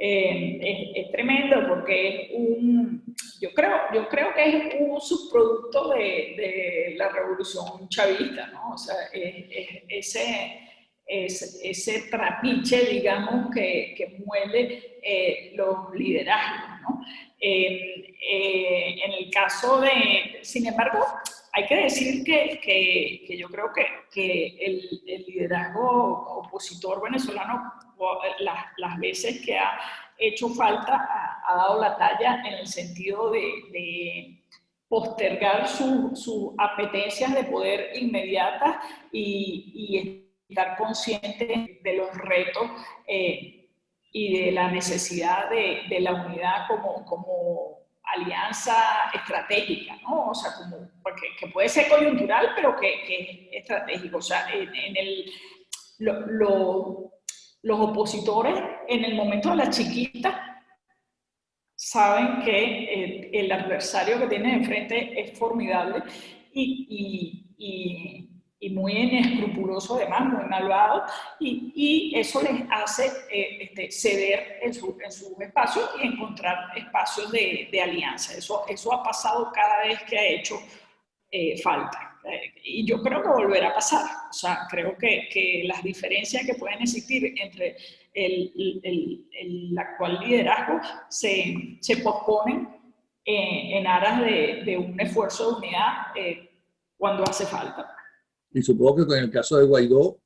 Es tremendo porque yo creo que es un subproducto de la revolución chavista, ¿no? O sea, ese trapiche, digamos, que muele los liderazgos, ¿no? En el caso sin embargo, hay que decir que yo creo que el liderazgo opositor venezolano, las veces que ha hecho falta, ha dado la talla en el sentido de postergar sus apetencias de poder inmediatas y estar consciente de los retos y de la necesidad de la unidad como alianza estratégica, ¿no? O sea, que puede ser coyuntural, pero que es estratégico. O sea, los opositores en el momento de la chiquita saben que el adversario que tienen enfrente es formidable y muy inescrupuloso, además, muy malvado, y eso les hace ceder en sus espacios y encontrar espacios de alianza. Eso ha pasado cada vez que ha hecho falta. Y yo creo que volverá a pasar. O sea, creo que las diferencias que pueden existir entre el actual liderazgo se posponen en aras de un esfuerzo de unidad cuando hace falta. Y supongo que en el caso de Guaidó,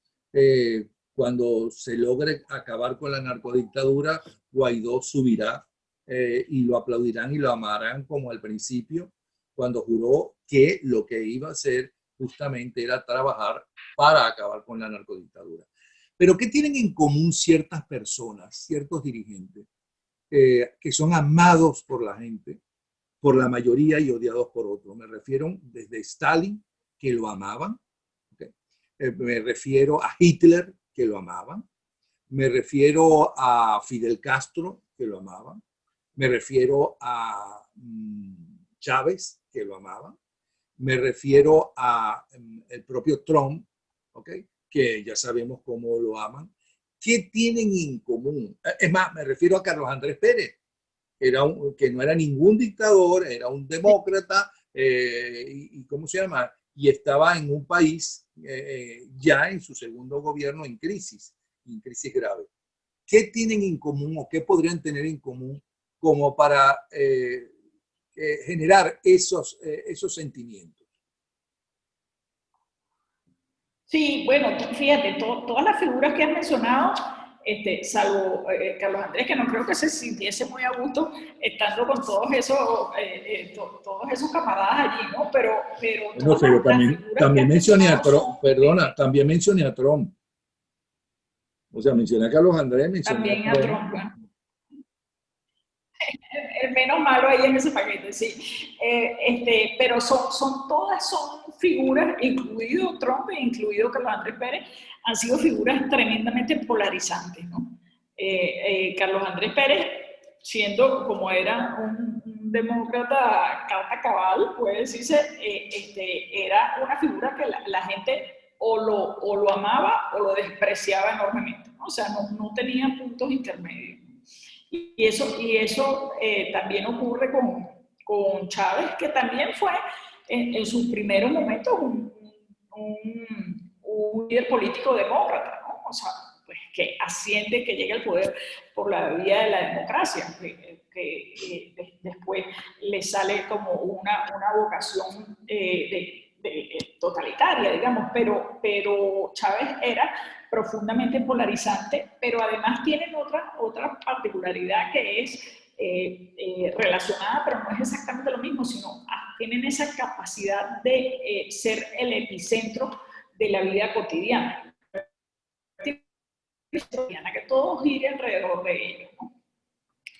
cuando se logre acabar con la narcodictadura, Guaidó subirá y lo aplaudirán y lo amarán como al principio, cuando juró que lo que iba a hacer justamente era trabajar para acabar con la narcodictadura. Pero ¿qué tienen en común ciertas personas, ciertos dirigentes, que son amados por la gente, por la mayoría, y odiados por otros? Me refiero desde Stalin, que lo amaban, me refiero a Hitler, que lo amaban, me refiero a Fidel Castro, que lo amaban, me refiero a Chávez, que lo amaban, me refiero a el propio Trump, ¿okay? Que ya sabemos cómo lo aman. ¿Qué tienen en común? Es más, me refiero a Carlos Andrés Pérez, que no era ningún dictador, era un demócrata, y ¿cómo se llama? Y estaba en un país ya en su segundo gobierno en crisis grave. ¿Qué tienen en común o qué podrían tener en común como para generar esos sentimientos. Sí, bueno, fíjate, todas las figuras que has mencionado, salvo Carlos Andrés, que no creo que se sintiese muy a gusto estando con todos esos camaradas allí, ¿no? Pero No sé, yo todas las figuras que también has mencioné a mencionado Trump, son, perdona, también mencioné a Trump. O sea, mencioné a Carlos Andrés, mencioné a también a Trump. Trump, bueno, el menos malo ahí en ese paquete, sí. Pero todas son figuras, incluido Trump e incluido Carlos Andrés Pérez, han sido figuras tremendamente polarizantes, ¿no? Carlos Andrés Pérez, siendo como era un demócrata carta cabal, puede decirse, era una figura que la gente o lo amaba o lo despreciaba enormemente, ¿no? O sea, no tenía puntos intermedios. Y eso también ocurre con Chávez, que también fue en sus primeros momentos un líder político demócrata, ¿no? O sea, pues que asciende, que llega al poder por la vía de la democracia, después le sale como una vocación totalitaria, digamos, pero Chávez era profundamente polarizante, pero además tienen otra particularidad que es relacionada, pero no es exactamente lo mismo, sino tienen esa capacidad de ser el epicentro de la vida cotidiana, que todo gire alrededor de ellos, ¿no?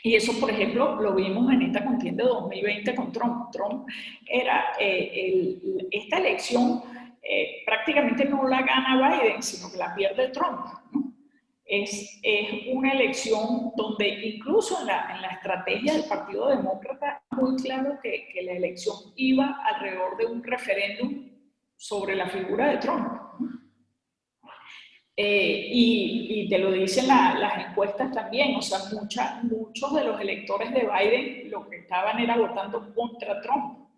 Y eso, por ejemplo, lo vimos en esta contienda de 2020 con Trump. Trump era, esta elección prácticamente no la gana Biden, sino que la pierde Trump, ¿no? Es una elección donde incluso en la estrategia del Partido Demócrata muy claro que la elección iba alrededor de un referéndum sobre la figura de Trump, ¿no? Y te lo dicen las encuestas también, o sea, muchos de los electores de Biden lo que estaban era votando contra Trump,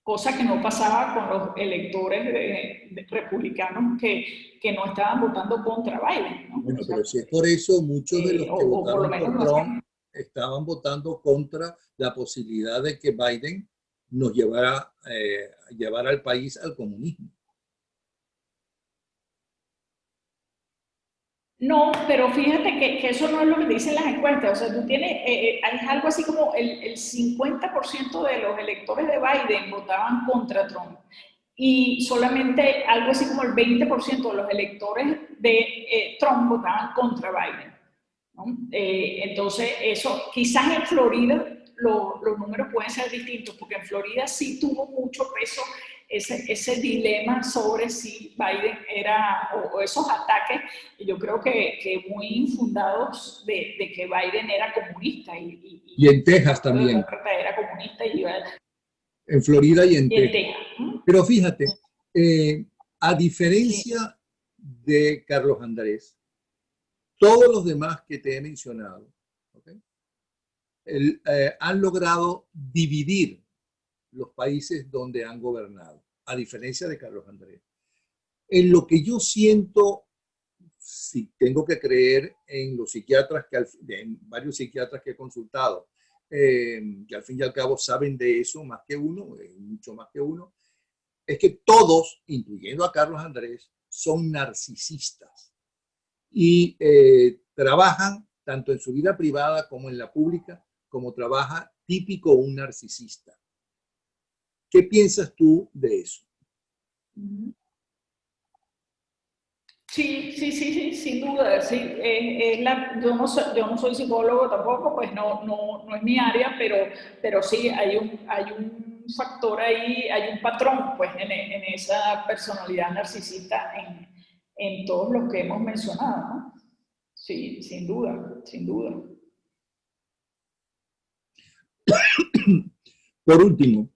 cosa que no pasaba con los electores de republicanos que no estaban votando contra Biden, ¿no? Bueno, O sea, pero si es por eso, muchos de los que o por lo votaron menos por lo Trump hacían. estaban votando contra la posibilidad de que Biden nos llevara al país al comunismo. No, pero fíjate que eso no es lo que dicen las encuestas. O sea, tú tienes, es algo así como el 50% de los electores de Biden votaban contra Trump y solamente algo así como el 20% de los electores de Trump votaban contra Biden, ¿no? Entonces, eso, quizás en Florida los números pueden ser distintos, porque en Florida sí tuvo mucho peso ese dilema sobre si Biden era, o esos ataques, yo creo que muy infundados de que Biden era comunista Y en el Texas Partido también, Demócrata era comunista en Florida y en y en Texas. Texas. Pero fíjate, a Sí. diferencia de Carlos Andrés, todos los demás que te he mencionado, ¿okay? Han logrado dividir los países donde han gobernado, a diferencia de Carlos Andrés. En lo que yo siento, si tengo que creer en los psiquiatras, en varios psiquiatras que he consultado, que al fin y al cabo saben de eso más que uno, mucho más que uno, es que todos, incluyendo a Carlos Andrés, son narcisistas y trabajan tanto en su vida privada como en la pública, como trabaja típico un narcisista. ¿Qué piensas tú de eso? Sí, sin duda, sí. Yo no soy psicólogo tampoco, pues no es mi área, pero sí hay un factor ahí, hay un patrón pues en esa personalidad narcisista en todos los que hemos mencionado, ¿no? Sí, sin duda, sin duda. Por último,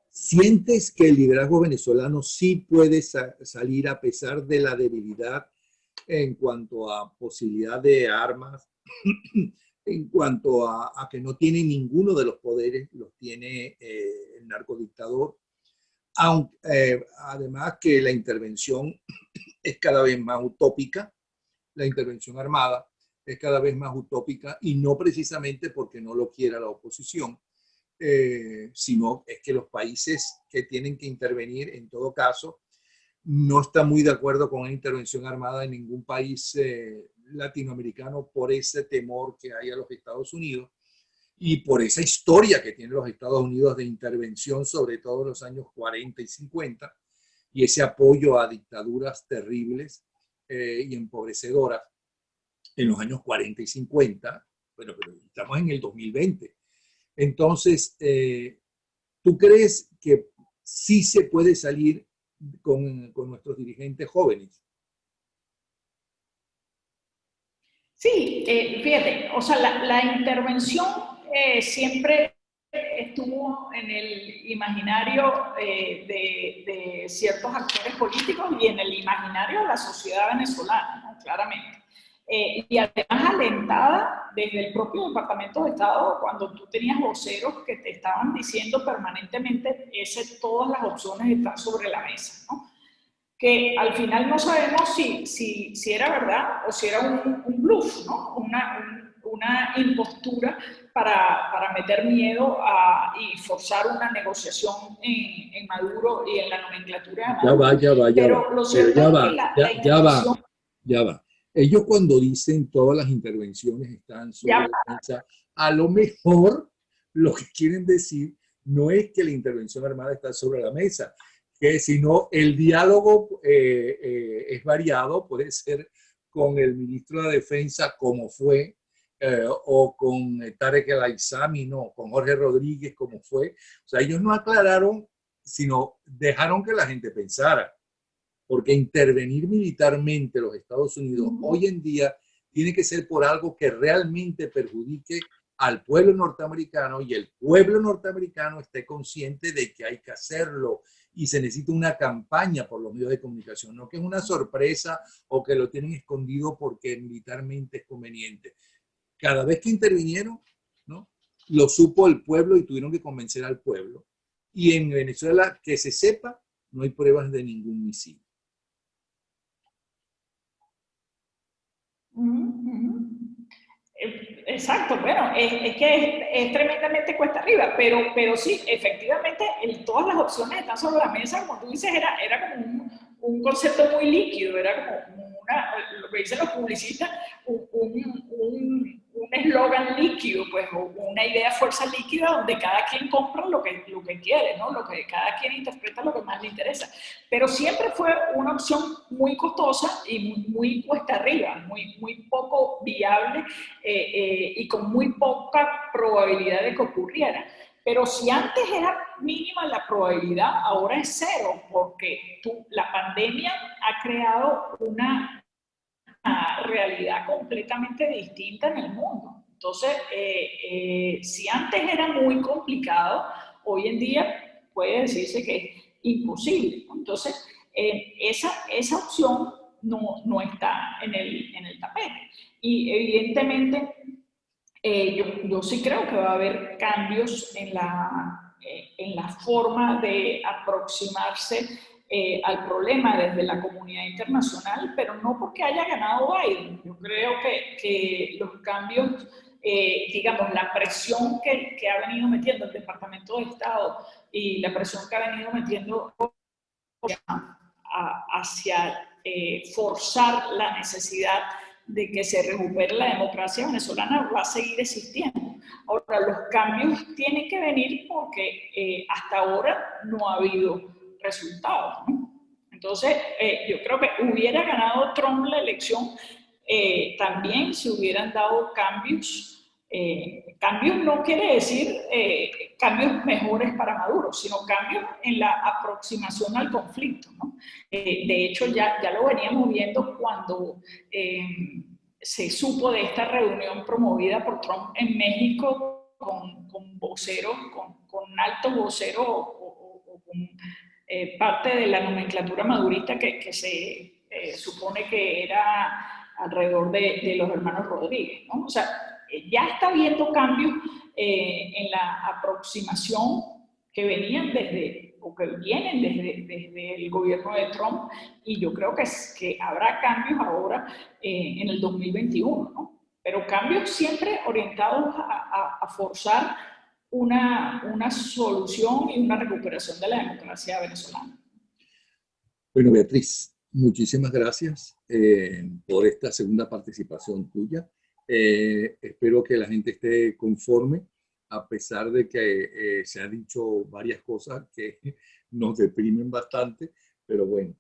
¿sientes que el liderazgo venezolano sí puede salir a pesar de la debilidad en cuanto a posibilidad de armas, en cuanto a que no tiene ninguno de los poderes, los tiene el narcodictador? Aunque, además que la intervención es cada vez más utópica, la intervención armada, es cada vez más utópica y no precisamente porque no lo quiera la oposición, sino es que los países que tienen que intervenir en todo caso no están muy de acuerdo con una intervención armada en ningún país latinoamericano por ese temor que hay a los Estados Unidos y por esa historia que tienen los Estados Unidos de intervención, sobre todo en los años 40 y 50, y ese apoyo a dictaduras terribles y empobrecedoras en los años 40 y 50. Bueno, pero estamos en el 2020. Entonces, ¿tú crees que sí se puede salir con nuestros dirigentes jóvenes? Sí, fíjate, o sea, la intervención siempre estuvo en el imaginario de ciertos actores políticos y en el imaginario de la sociedad venezolana, ¿no? Claramente. Y además alentada desde el propio Departamento de Estado, cuando tú tenías voceros que te estaban diciendo permanentemente todas las opciones están sobre la mesa, ¿no? Que al final no sabemos si era verdad o si era un bluff, ¿no? Una impostura para meter miedo y forzar una negociación en Maduro y en la nomenclatura de Maduro. Ya va, ya va. Pero lo Pero cierto ya es va, que la ya va, intervención... ya va. Ellos cuando dicen todas las intervenciones están sobre Ya, la mesa, a lo mejor lo que quieren decir no es que la intervención armada está sobre la mesa, que sino el diálogo es variado, puede ser con el ministro de Defensa como fue, o con Tarek El Aissami, no, con Jorge Rodríguez como fue. O sea, ellos no aclararon, sino dejaron que la gente pensara, porque intervenir militarmente los Estados Unidos hoy en día tiene que ser por algo que realmente perjudique al pueblo norteamericano y el pueblo norteamericano esté consciente de que hay que hacerlo y se necesita una campaña por los medios de comunicación, no que es una sorpresa o que lo tienen escondido porque militarmente es conveniente. Cada vez que intervinieron, ¿no? Lo supo el pueblo y tuvieron que convencer al pueblo. Y en Venezuela, que se sepa, no hay pruebas de ningún misil. Exacto, bueno, es que es tremendamente cuesta arriba, pero sí, efectivamente, todas las opciones están sobre la mesa, como tú dices, era como un concepto muy líquido, era como lo que dicen los publicistas, un eslogan líquido, pues, o una idea fuerza líquida donde cada quien compra lo que quiere, ¿no? Lo que cada quien interpreta lo que más le interesa. Pero siempre fue una opción muy costosa y muy cuesta arriba, muy poco viable y con muy poca probabilidad de que ocurriera. Pero si antes era mínima la probabilidad, ahora es cero, porque la pandemia ha creado una realidad completamente distinta en el mundo. Entonces, si antes era muy complicado, hoy en día puede decirse que es imposible. Entonces, esa opción no está en el tapete. Y evidentemente, yo sí creo que va a haber cambios en la forma de aproximarse al problema desde la comunidad internacional, pero no porque haya ganado Biden. Yo creo que los cambios, digamos, la presión que ha venido metiendo el Departamento de Estado y la presión que ha venido metiendo hacia forzar la necesidad de que se recupere la democracia venezolana va a seguir existiendo. Ahora, los cambios tienen que venir porque hasta ahora no ha habido resultados, ¿no? Entonces, yo creo que hubiera ganado Trump la elección también si hubieran dado cambios. Cambios no quiere decir cambios mejores para Maduro, sino cambios en la aproximación al conflicto, ¿no? De hecho, ya lo veníamos viendo cuando se supo de esta reunión promovida por Trump en México con voceros, con altos voceros o con parte de la nomenclatura madurista que se supone que era alrededor de los hermanos Rodríguez, ¿no? O sea, ya está habiendo cambios en la aproximación que venían o que vienen desde el gobierno de Trump, y yo creo que habrá cambios ahora en el 2021, ¿no? pero cambios siempre orientados a forzar una solución y una recuperación de la democracia venezolana. Bueno, Beatriz, muchísimas gracias por esta segunda participación tuya. Espero que la gente esté conforme, a pesar de que se han dicho varias cosas que nos deprimen bastante, pero bueno.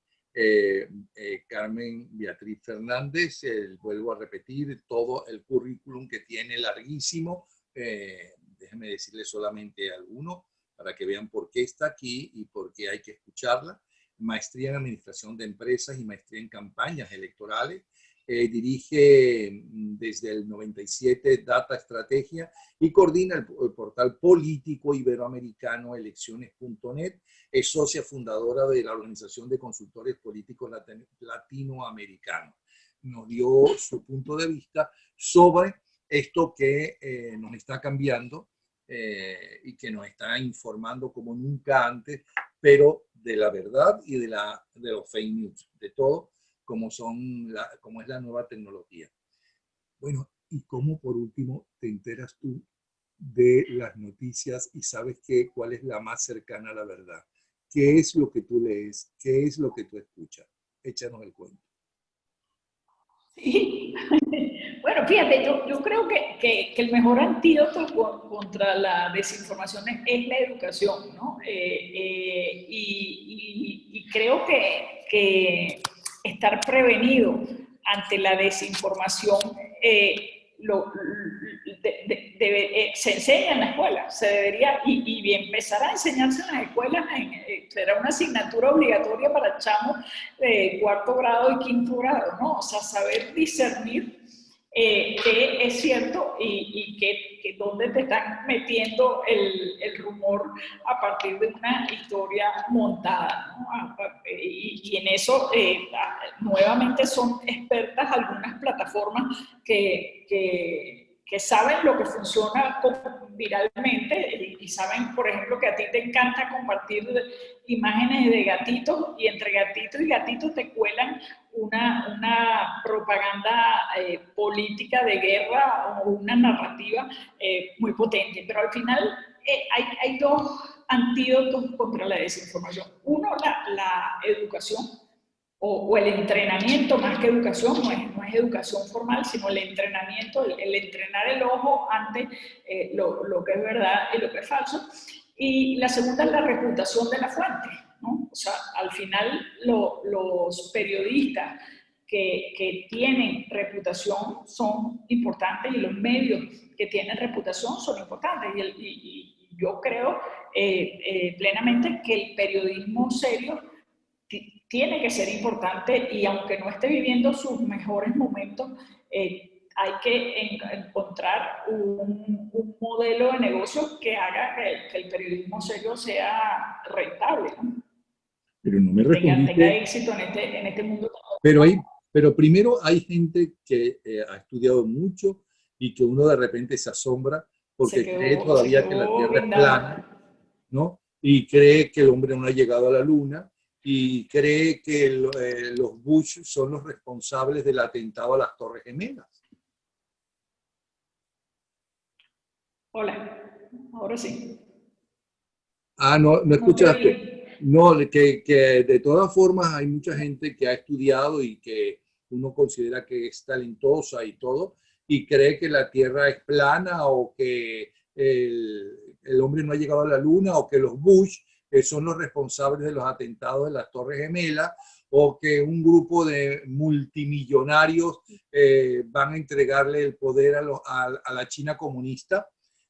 Carmen Beatriz Fernández, vuelvo a repetir, todo el currículum que tiene larguísimo, déjenme decirle solamente alguno para que vean por qué está aquí y por qué hay que escucharla. Maestría en Administración de Empresas y maestría en Campañas Electorales. Dirige desde el 97 Data Estrategia y coordina el portal político iberoamericano elecciones.net. Es socia fundadora de la Organización de Consultores Políticos Latinoamericanos. Nos dio su punto de vista sobre esto que nos está cambiando y que nos está informando como nunca antes, pero de la verdad y de los fake news, de todo, como es la nueva tecnología. Bueno, y cómo por último te enteras tú de las noticias y sabes cuál es la más cercana a la verdad. ¿Qué es lo que tú lees? ¿Qué es lo que tú escuchas? Échanos el cuento. Sí. Bueno, fíjate, yo creo que el mejor antídoto contra la desinformación es la educación, ¿no? Y creo que estar prevenido ante la desinformación se enseña en la escuela, se debería, y empezar a enseñarse en las escuelas, será una asignatura obligatoria para chamos de cuarto grado y quinto grado, ¿no? O sea, saber discernir qué es cierto y que dónde te están metiendo el rumor a partir de una historia montada, ¿no? Y en eso nuevamente son expertas algunas plataformas que saben lo que funciona viralmente y saben, por ejemplo, que a ti te encanta compartir imágenes de gatitos y entre gatito y gatito te cuelan una propaganda política de guerra o una narrativa muy potente. Pero al final hay dos antídotos contra la desinformación. Uno, la educación o el entrenamiento, más que educación, no es educación formal, sino el entrenamiento, el entrenar el ojo ante lo que es verdad y lo que es falso. Y la segunda es la reputación de la fuente, ¿no? O sea, al final los periodistas que tienen reputación son importantes y los medios que tienen reputación son importantes. Y yo creo plenamente que el periodismo serio tiene que ser importante y aunque no esté viviendo sus mejores momentos, hay que encontrar un modelo de negocio que haga que el periodismo serio sea rentable, ¿no? Pero no me respondiste. Tenga éxito en este mundo. Pero primero hay gente que ha estudiado mucho y que uno de repente se asombra porque cree todavía que la Tierra es plana, ¿no? Y cree que el hombre no ha llegado a la Luna y cree que los Bush son los responsables del atentado a las Torres Gemelas. Hola, ahora sí. Ah, no escuchaste. No, que de todas formas hay mucha gente que ha estudiado y que uno considera que es talentosa y todo, y cree que la Tierra es plana o que el hombre no ha llegado a la Luna o que los Bush son los responsables de los atentados de las Torres Gemelas o que un grupo de multimillonarios van a entregarle el poder a la China comunista,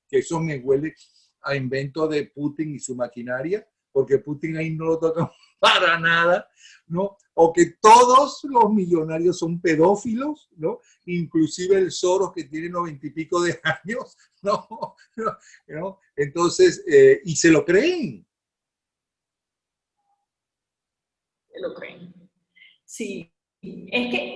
que eso me huele a invento de Putin y su maquinaria, porque Putin ahí no lo toca para nada, ¿no? O que todos los millonarios son pedófilos, ¿no? Inclusive el Soros que tiene 90 y pico de años, ¿no? ¿No? Entonces, y se lo creen. Se lo creen. Sí. Es que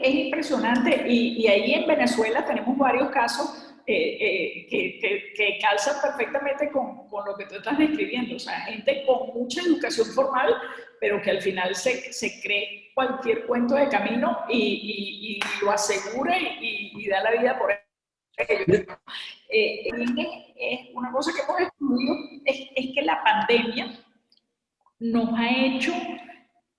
es impresionante y ahí en Venezuela tenemos varios casos que calzan perfectamente con lo que tú estás describiendo. O sea, gente con mucha educación formal, pero que al final se cree cualquier cuento de camino y lo asegura y da la vida por ello. Es una cosa que hemos estudiado, es que la pandemia nos ha hecho,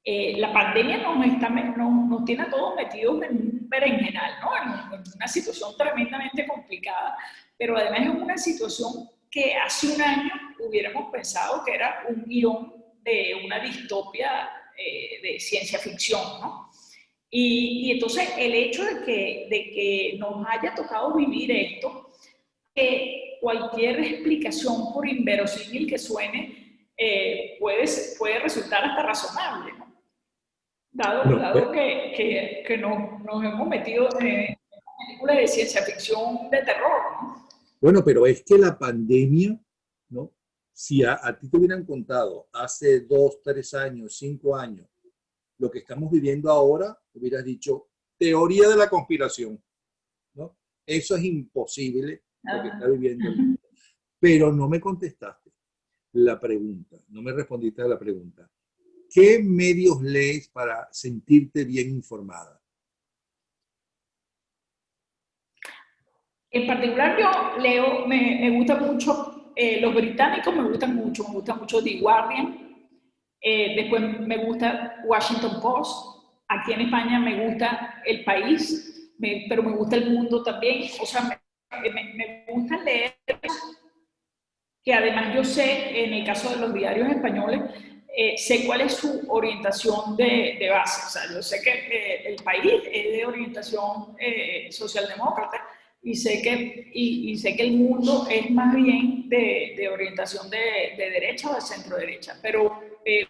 la pandemia nos tiene a todos metidos en un berenjenal, ¿no? En una situación tremendamente complicada, pero además es una situación que hace un año hubiéramos pensado que era un guión de una distopia de ciencia ficción, ¿no? Y entonces el hecho de que nos haya tocado vivir esto, que cualquier explicación, por inverosímil que suene, puede resultar hasta razonable, ¿no? Dado que nos hemos metido en una película de ciencia ficción de terror, ¿no? Bueno, pero es que la pandemia, ¿no? Si a ti te hubieran contado hace 2, 3 años, 5 años, lo que estamos viviendo ahora, hubieras dicho teoría de la conspiración, ¿no? Eso es imposible lo que está viviendo el mundo. Pero no me contestaste la pregunta, no me respondiste a la pregunta. ¿Qué medios lees para sentirte bien informada? En particular yo leo, me gusta mucho, los británicos me gusta mucho The Guardian, después me gusta Washington Post, aquí en España me gusta El País, pero me gusta El Mundo también, o sea, me gusta leer, que además yo sé, en el caso de los diarios españoles, sé cuál es su orientación de base, o sea, yo sé que El País es de orientación socialdemócrata, y sé que El Mundo es más bien de orientación de derecha o de centro derecha, pero me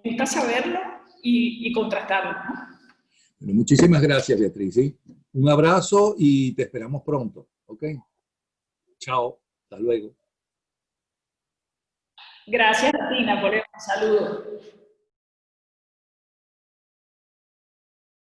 gusta saberlo y contrastarlo, ¿no? Bueno, muchísimas gracias, Beatriz. ¿Sí? Un abrazo y te esperamos pronto. ¿Ok? Chao. Hasta luego. Gracias a ti, Napoleón. Saludos.